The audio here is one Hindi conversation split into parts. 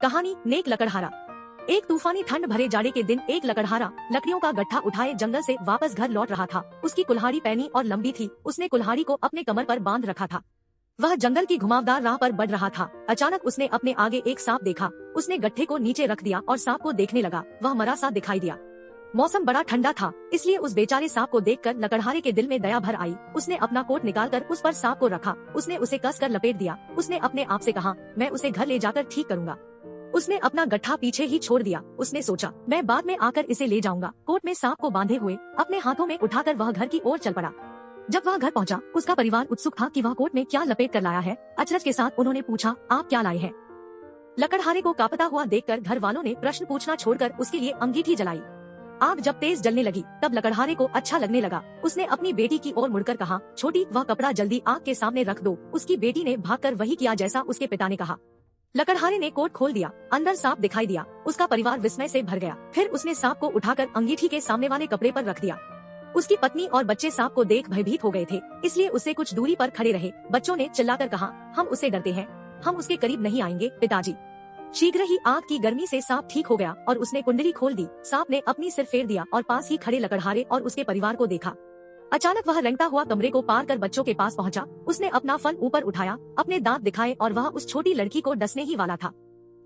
कहानी नेक लकड़हारा। एक तूफानी ठंड भरे जाड़े के दिन एक लकड़हारा लकड़ियों का गट्ठा उठाए जंगल से वापस घर लौट रहा था। उसकी कुल्हाड़ी पैनी और लंबी थी। उसने कुल्हाड़ी को अपने कमर पर बांध रखा था। वह जंगल की घुमावदार राह पर बढ़ रहा था। अचानक उसने अपने आगे एक सांप देखा। उसने गट्ठे को नीचे रख दिया और सांप को देखने लगा। वह मरा सा दिखाई दिया। मौसम बड़ा ठंडा था, इसलिए उस बेचारे सांप को देखकर लकड़हारे के दिल में दया भर आई। उसने अपना कोट निकालकर उस पर सांप को रखा। उसने उसे कसकर लपेट दिया। उसने अपने आप से कहा, मैं उसे घर ले जाकर ठीक करूंगा। उसने अपना गट्ठा पीछे ही छोड़ दिया। उसने सोचा, मैं बाद में आकर इसे ले जाऊंगा। कोट में सांप को बांधे हुए अपने हाथों में उठाकर वह घर की ओर चल पड़ा। जब वह घर पहुंचा, उसका परिवार उत्सुक था कि वह कोट में क्या लपेट कर लाया है। अचरज के साथ उन्होंने पूछा, आप क्या लाए हैं? लकड़हारे को कांपता हुआ देखकर घर वालों ने प्रश्न पूछना छोड़कर उसके लिए अंगीठी जलाई। आग जब तेज जलने लगी तब लकड़हारे को अच्छा लगने लगा। उसने अपनी बेटी की ओर मुड़कर कहा, छोटी, वह कपड़ा जल्दी आग के सामने रख दो। उसकी बेटी ने भागकर वही किया जैसा उसके पिता ने कहा। लकड़हारे ने कोट खोल दिया। अंदर सांप दिखाई दिया। उसका परिवार विस्मय से भर गया। फिर उसने सांप को उठाकर अंगीठी के सामने वाले कपड़े पर रख दिया। उसकी पत्नी और बच्चे सांप को देख भयभीत हो गए थे, इसलिए उससे कुछ दूरी पर खड़े रहे। बच्चों ने चिल्लाकर कहा, हम उससे डरते हैं, हम उसके करीब नहीं आएंगे पिताजी। शीघ्र ही आग की गर्मी से सांप ठीक हो गया और उसने कुंडली खोल दी। सांप ने अपनी सिर फेर दिया और पास ही खड़े लकड़हारे और उसके परिवार को देखा। अचानक वह रेंगता हुआ कमरे को पार कर बच्चों के पास पहुंचा। उसने अपना फन ऊपर उठाया, अपने दांत दिखाए और वह उस छोटी लड़की को डसने ही वाला था।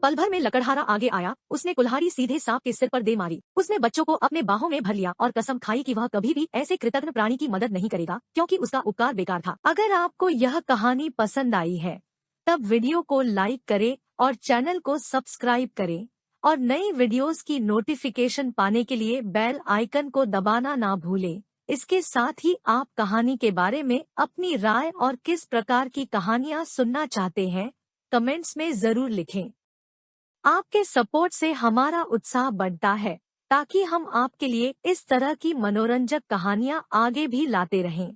पल भर में लकड़हारा आगे आया। उसने कुल्हाड़ी सीधे सांप के सिर पर दे मारी। उसने बच्चों को अपने बाहों में भर लिया और कसम खाई कि वह कभी भी ऐसे कृतज्ञ प्राणी की मदद नहीं करेगा, क्योंकि उसका उपकार बेकार था। अगर आपको यह कहानी पसंद आई है तब वीडियो को लाइक करें और चैनल को सब्सक्राइब करें और नई वीडियोस की नोटिफिकेशन पाने के लिए बेल आइकन को दबाना ना भूलें। इसके साथ ही आप कहानी के बारे में अपनी राय और किस प्रकार की कहानियां सुनना चाहते हैं कमेंट्स में जरूर लिखें। आपके सपोर्ट से हमारा उत्साह बढ़ता है ताकि हम आपके लिए इस तरह की मनोरंजक कहानियां आगे भी लाते रहें।